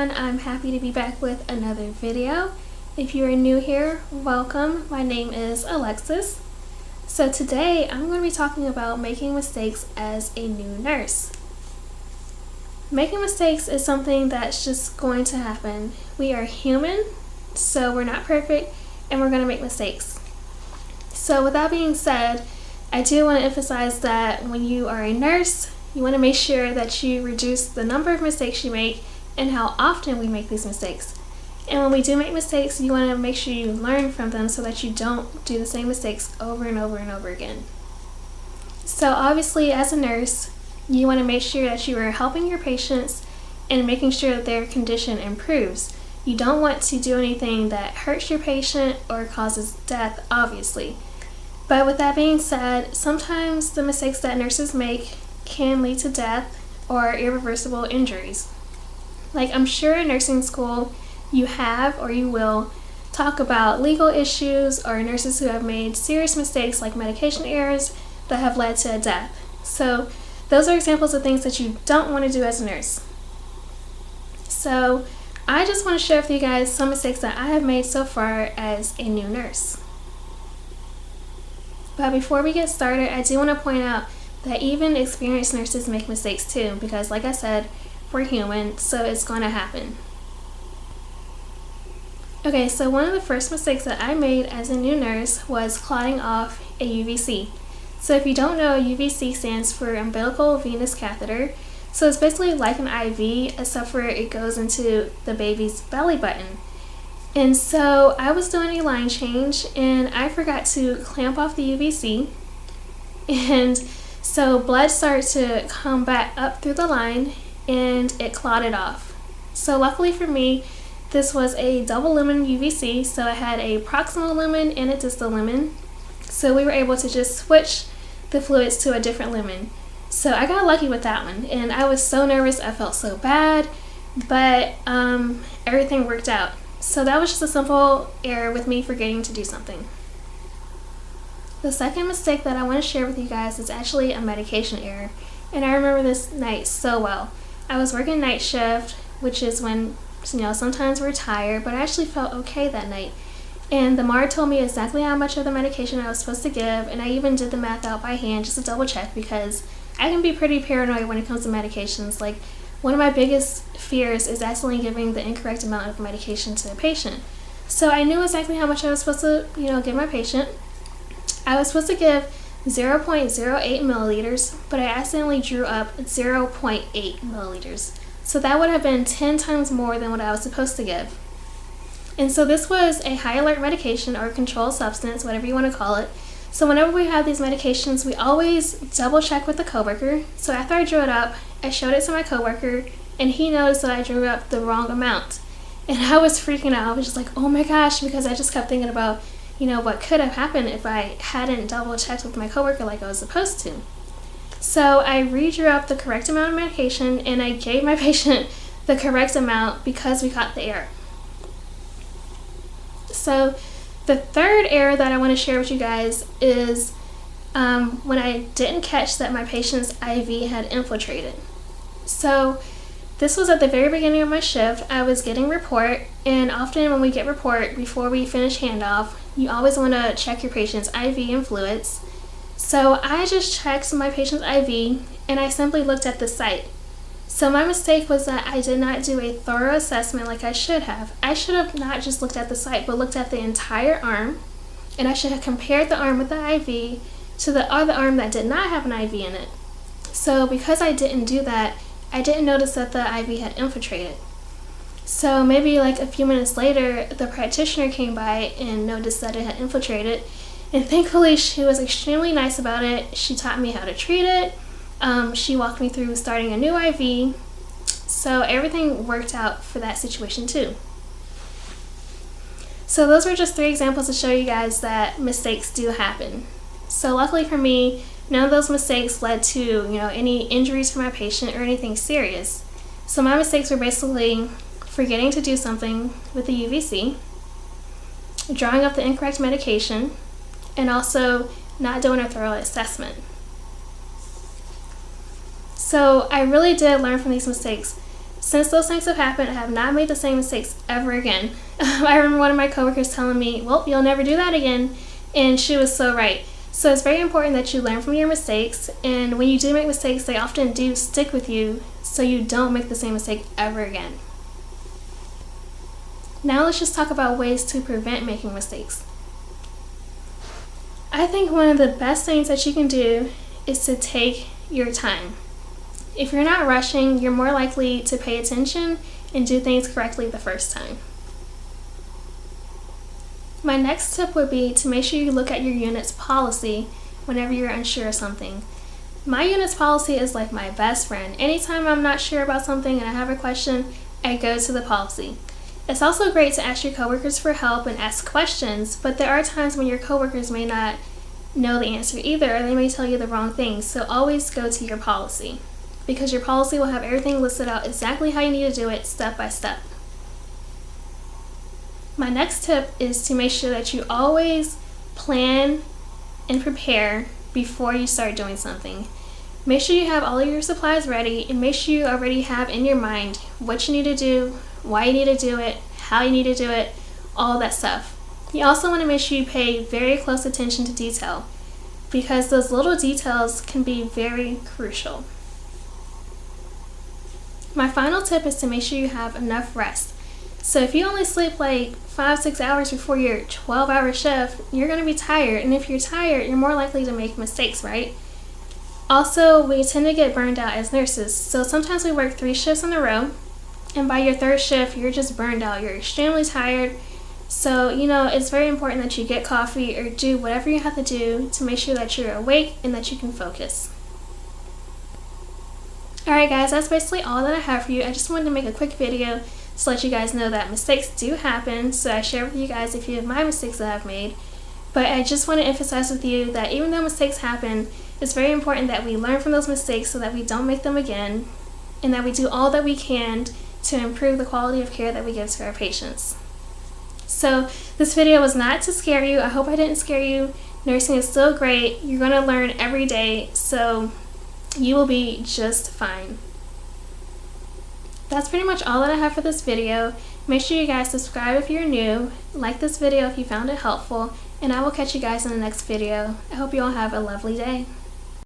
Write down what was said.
everyone, I'm happy to be back with another video. If you are new here, welcome. My name is Alexis. So today I'm going to be talking about making mistakes as a new nurse. Making mistakes is something that's just going to happen. We are human, so we're not perfect and we're going to make mistakes. So with that being said, I do want to emphasize that when you are a nurse, you want to make sure that you reduce the number of mistakes you make and how often we make these mistakes. And when we do make mistakes, you want to make sure you learn from them so that you don't do the same mistakes over and over and over again. So obviously, as a nurse, you want to make sure that you are helping your patients and making sure that their condition improves. You don't want to do anything that hurts your patient or causes death, obviously. But with that being said, sometimes the mistakes that nurses make can lead to death or irreversible injuries. Like, I'm sure in nursing school you have or you will talk about legal issues or nurses who have made serious mistakes like medication errors that have led to a death. So those are examples of things that you don't want to do as a nurse. So I just want to share with you guys some mistakes that I have made so far as a new nurse. But before we get started, I do want to point out that even experienced nurses make mistakes too, because like I said, we're human, so it's going to happen. Okay, so one of the first mistakes that I made as a new nurse was clotting off a UVC. So if you don't know, UVC stands for umbilical venous catheter. So it's basically like an IV, except for it goes into the baby's belly button. And so I was doing a line change and I forgot to clamp off the UVC, and so blood started to come back up through the line and it clotted off. So luckily for me, this was a double lumen UVC, so it had a proximal lumen and a distal lumen. So we were able to just switch the fluids to a different lumen. So I got lucky with that one, and I was so nervous, I felt so bad, but everything worked out. So that was just a simple error with me forgetting to do something. The second mistake that I want to share with you guys is actually a medication error, and I remember this night so well. I was working night shift, which is when, sometimes we're tired, but I actually felt okay that night. And the MAR told me exactly how much of the medication I was supposed to give, and I even did the math out by hand just to double check, because I can be pretty paranoid when it comes to medications. Like, one of my biggest fears is accidentally giving the incorrect amount of medication to a patient. So I knew exactly how much I was supposed to, give my patient. I was supposed to give 0.08 milliliters, but I accidentally drew up 0.8 milliliters. So that would have been 10 times more than what I was supposed to give. And so this was a high alert medication or controlled substance, whatever you want to call it. So whenever we have these medications, we always double check with the coworker. So after I drew it up, I showed it to my coworker, and he noticed that I drew up the wrong amount. And I was freaking out. I was just like, oh my gosh, because I just kept thinking about what could have happened if I hadn't double checked with my coworker like I was supposed to. So I redrew up the correct amount of medication and I gave my patient the correct amount because we caught the error. So the third error that I want to share with you guys is when I didn't catch that my patient's IV had infiltrated. So this was at the very beginning of my shift. I was getting report, and often when we get report before we finish handoff, you always want to check your patient's IV and fluids. So I just checked my patient's IV and I simply looked at the site. So my mistake was that I did not do a thorough assessment like I should have. I should have not just looked at the site, but looked at the entire arm, and I should have compared the arm with the IV to the other arm that did not have an IV in it. So because I didn't do that, I didn't notice that the IV had infiltrated. So maybe like a few minutes later, the practitioner came by and noticed that it had infiltrated, and thankfully she was extremely nice about it. She taught me how to treat it. She walked me through starting a new IV. So everything worked out for that situation too. So those were just 3 examples to show you guys that mistakes do happen. So luckily for me, none of those mistakes led to, any injuries for my patient or anything serious. So my mistakes were basically forgetting to do something with the UVC, drawing up the incorrect medication, and also not doing a thorough assessment. So I really did learn from these mistakes. Since those things have happened, I have not made the same mistakes ever again. I remember one of my coworkers telling me, well, you'll never do that again, and she was so right. So it's very important that you learn from your mistakes, and when you do make mistakes, they often do stick with you, so you don't make the same mistake ever again. Now let's just talk about ways to prevent making mistakes. I think one of the best things that you can do is to take your time. If you're not rushing, you're more likely to pay attention and do things correctly the first time. My next tip would be to make sure you look at your unit's policy whenever you're unsure of something. My unit's policy is like my best friend. Anytime I'm not sure about something and I have a question, I go to the policy. It's also great to ask your coworkers for help and ask questions, but there are times when your coworkers may not know the answer either, or they may tell you the wrong thing, so always go to your policy, because your policy will have everything listed out exactly how you need to do it step by step. My next tip is to make sure that you always plan and prepare before you start doing something. Make sure you have all of your supplies ready, and make sure you already have in your mind what you need to do, why you need to do it, how you need to do it, all that stuff. You also want to make sure you pay very close attention to detail, because those little details can be very crucial. My final tip is to make sure you have enough rest. So if you only sleep like 5-6 hours before your 12-hour shift, you're going to be tired, and if you're tired, you're more likely to make mistakes, right? Also, we tend to get burned out as nurses, so sometimes we work 3 shifts in a row, and by your 3rd shift, you're just burned out. You're extremely tired, so it's very important that you get coffee or do whatever you have to do to make sure that you're awake and that you can focus. Alright guys, that's basically all that I have for you. I just wanted to make a quick video to let you guys know that mistakes do happen, so I share with you guys a few of my mistakes that I've made. But I just want to emphasize with you that even though mistakes happen, it's very important that we learn from those mistakes so that we don't make them again, and that we do all that we can to improve the quality of care that we give to our patients. So this video was not to scare you. I hope I didn't scare you. Nursing is still great. You're going to learn every day, so you will be just fine. That's pretty much all that I have for this video. Make sure you guys subscribe if you're new, like this video if you found it helpful, and I will catch you guys in the next video. I hope you all have a lovely day.